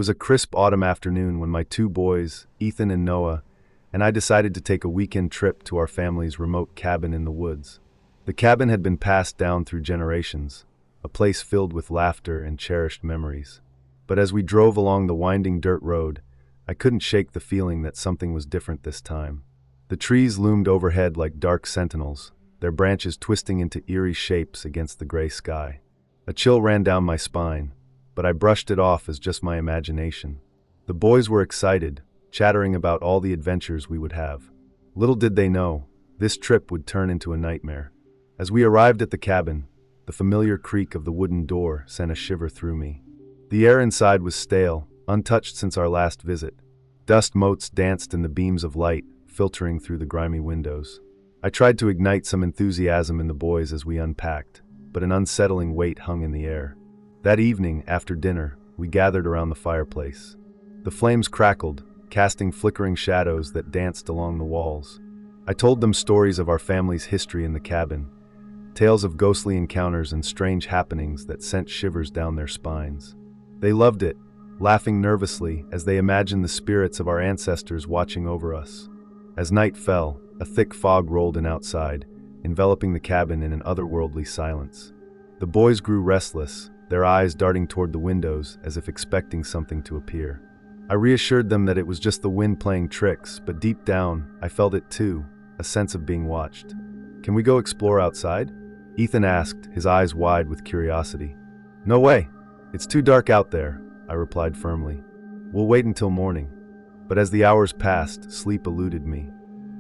was a crisp autumn afternoon when my two boys, Ethan and Noah, and I decided to take a weekend trip to our family's remote cabin in the woods. The cabin had been passed down through generations, a place filled with laughter and cherished memories. But as we drove along the winding dirt road, I couldn't shake the feeling that something was different this time. The trees loomed overhead like dark sentinels, their branches twisting into eerie shapes against the gray sky. A chill ran down my spine, but I brushed it off as just my imagination. The boys were excited, chattering about all the adventures we would have. Little did they know, this trip would turn into a nightmare. As we arrived at the cabin, the familiar creak of the wooden door sent a shiver through me. The air inside was stale, untouched since our last visit. Dust motes danced in the beams of light, filtering through the grimy windows. I tried to ignite some enthusiasm in the boys as we unpacked, but an unsettling weight hung in the air. That evening, after dinner, we gathered around the fireplace. The flames crackled, casting flickering shadows that danced along the walls. I told them stories of our family's history in the cabin, tales of ghostly encounters and strange happenings that sent shivers down their spines. They loved it, laughing nervously as they imagined the spirits of our ancestors watching over us. As night fell, a thick fog rolled in outside, enveloping the cabin in an otherworldly silence. The boys grew restless, their eyes darting toward the windows as if expecting something to appear. I reassured them that it was just the wind playing tricks, but deep down, I felt it too, a sense of being watched. "Can we go explore outside?" Ethan asked, his eyes wide with curiosity. "No way. It's too dark out there," I replied firmly. "We'll wait until morning." But as the hours passed, sleep eluded me.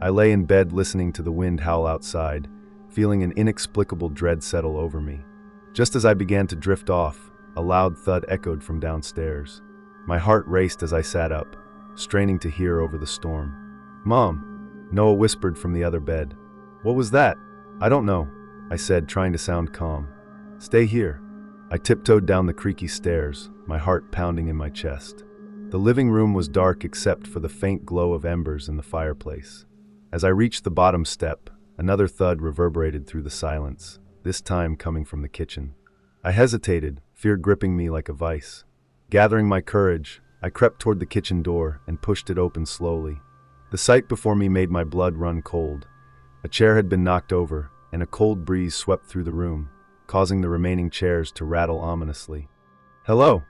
I lay in bed listening to the wind howl outside, feeling an inexplicable dread settle over me. Just as I began to drift off, a loud thud echoed from downstairs. My heart raced as I sat up, straining to hear over the storm. "Mom," Noah whispered from the other bed. "What was that?" "I don't know," I said, trying to sound calm. "Stay here." I tiptoed down the creaky stairs, my heart pounding in my chest. The living room was dark except for the faint glow of embers in the fireplace. As I reached the bottom step, another thud reverberated through the silence, this time coming from the kitchen. I hesitated, fear gripping me like a vice. Gathering my courage, I crept toward the kitchen door and pushed it open slowly. The sight before me made my blood run cold. A chair had been knocked over, and a cold breeze swept through the room, causing the remaining chairs to rattle ominously. "Hello,"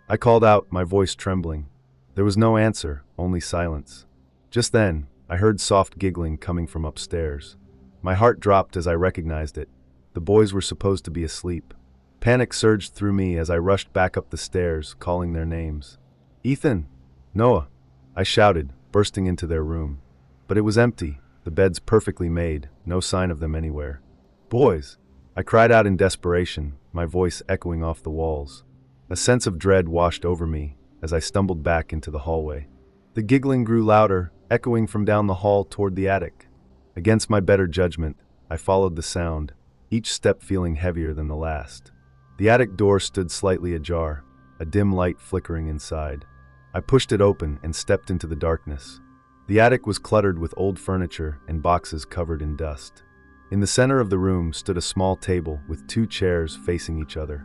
I called out, my voice trembling. There was no answer, only silence. Just then, I heard soft giggling coming from upstairs. My heart dropped as I recognized it. The boys were supposed to be asleep. Panic surged through me as I rushed back up the stairs, calling their names. "Ethan! Noah!" I shouted, bursting into their room. But it was empty, the beds perfectly made, no sign of them anywhere. "Boys!" I cried out in desperation, my voice echoing off the walls. A sense of dread washed over me as I stumbled back into the hallway. The giggling grew louder, echoing from down the hall toward the attic. Against my better judgment, I followed the sound, each step feeling heavier than the last. The attic door stood slightly ajar, a dim light flickering inside. I pushed it open and stepped into the darkness. The attic was cluttered with old furniture and boxes covered in dust. In the center of the room stood a small table with two chairs facing each other.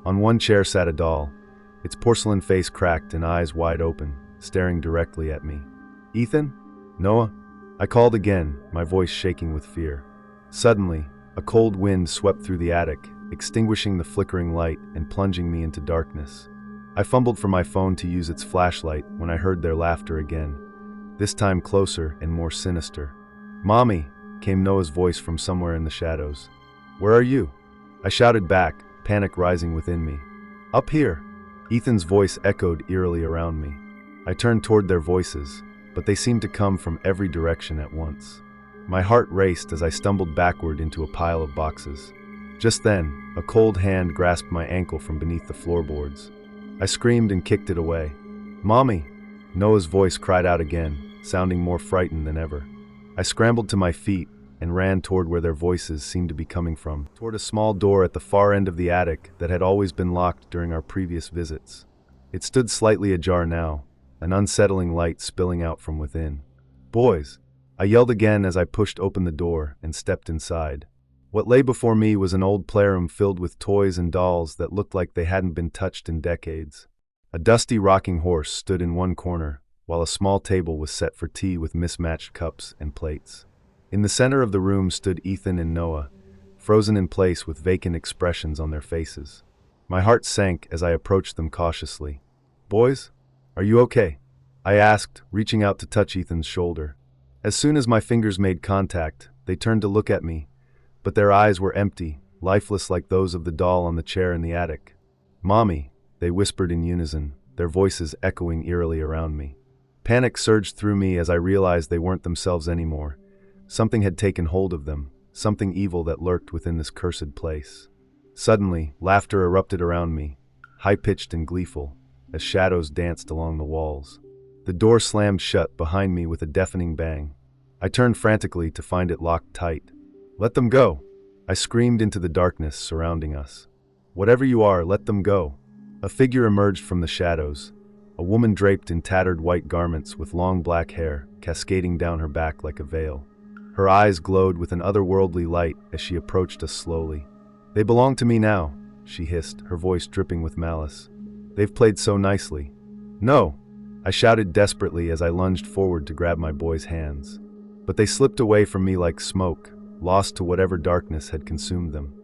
On one chair sat a doll, its porcelain face cracked and eyes wide open, staring directly at me. "Ethan? Noah?" I called again, my voice shaking with fear. Suddenly, a cold wind swept through the attic, extinguishing the flickering light and plunging me into darkness. I fumbled for my phone to use its flashlight when I heard their laughter again, this time closer and more sinister. "Mommy!" came Noah's voice from somewhere in the shadows. "Where are you?" I shouted back, panic rising within me. "Up here!" Ethan's voice echoed eerily around me. I turned toward their voices, but they seemed to come from every direction at once. My heart raced as I stumbled backward into a pile of boxes. Just then, a cold hand grasped my ankle from beneath the floorboards. I screamed and kicked it away. "Mommy!" Noah's voice cried out again, sounding more frightened than ever. I scrambled to my feet and ran toward where their voices seemed to be coming from, toward a small door at the far end of the attic that had always been locked during our previous visits. It stood slightly ajar now, an unsettling light spilling out from within. "Boys!" I yelled again as I pushed open the door and stepped inside. What lay before me was an old playroom filled with toys and dolls that looked like they hadn't been touched in decades. A dusty rocking horse stood in one corner, while a small table was set for tea with mismatched cups and plates. In the center of the room stood Ethan and Noah, frozen in place with vacant expressions on their faces. My heart sank as I approached them cautiously. "Boys, are you okay?" I asked, reaching out to touch Ethan's shoulder. As soon as my fingers made contact, they turned to look at me, but their eyes were empty, lifeless like those of the doll on the chair in the attic. "Mommy," they whispered in unison, their voices echoing eerily around me. Panic surged through me as I realized they weren't themselves anymore. Something had taken hold of them, something evil that lurked within this cursed place. Suddenly, laughter erupted around me, high-pitched and gleeful, as shadows danced along the walls. The door slammed shut behind me with a deafening bang. I turned frantically to find it locked tight. "Let them go!" I screamed into the darkness surrounding us. "Whatever you are, let them go." A figure emerged from the shadows, a woman draped in tattered white garments with long black hair cascading down her back like a veil. Her eyes glowed with an otherworldly light as she approached us slowly. "They belong to me now," she hissed, her voice dripping with malice. "They've played so nicely." "No!" I shouted desperately as I lunged forward to grab my boys' hands. But they slipped away from me like smoke, lost to whatever darkness had consumed them.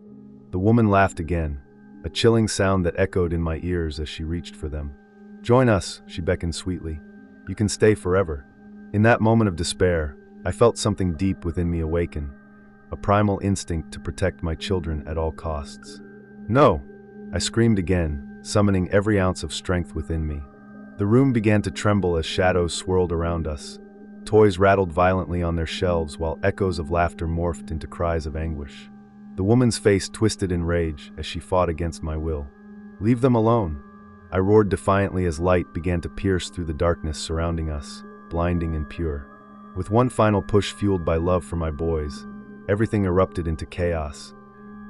The woman laughed again, a chilling sound that echoed in my ears as she reached for them. "Join us," she beckoned sweetly. "You can stay forever." In that moment of despair, I felt something deep within me awaken, a primal instinct to protect my children at all costs. "No!" I screamed again, summoning every ounce of strength within me. The room began to tremble as shadows swirled around us. Toys rattled violently on their shelves while echoes of laughter morphed into cries of anguish. The woman's face twisted in rage as she fought against my will. "Leave them alone!" I roared defiantly as light began to pierce through the darkness surrounding us, blinding and pure. With one final push fueled by love for my boys, everything erupted into chaos.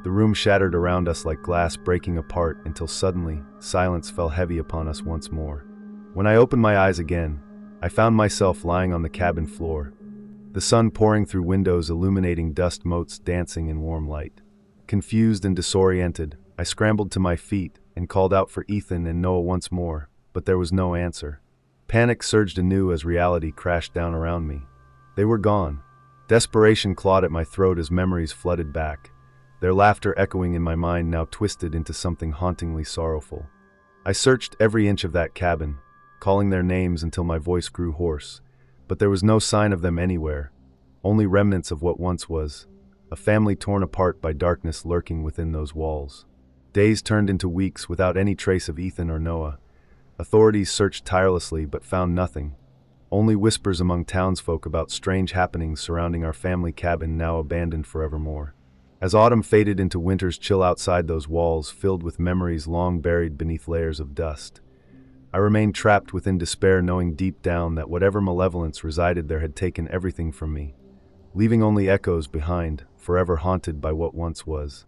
The room shattered around us like glass breaking apart until suddenly, silence fell heavy upon us once more. When I opened my eyes again, I found myself lying on the cabin floor, the sun pouring through windows illuminating dust motes dancing in warm light. Confused and disoriented, I scrambled to my feet and called out for Ethan and Noah once more, but there was no answer. Panic surged anew as reality crashed down around me. They were gone. Desperation clawed at my throat as memories flooded back, their laughter echoing in my mind now twisted into something hauntingly sorrowful. I searched every inch of that cabin, calling their names until my voice grew hoarse, but there was no sign of them anywhere, only remnants of what once was, a family torn apart by darkness lurking within those walls. Days turned into weeks without any trace of Ethan or Noah. Authorities searched tirelessly but found nothing, only whispers among townsfolk about strange happenings surrounding our family cabin now abandoned forevermore. As autumn faded into winter's chill outside those walls filled with memories long buried beneath layers of dust, I remained trapped within despair, knowing deep down that whatever malevolence resided there had taken everything from me, leaving only echoes behind, forever haunted by what once was.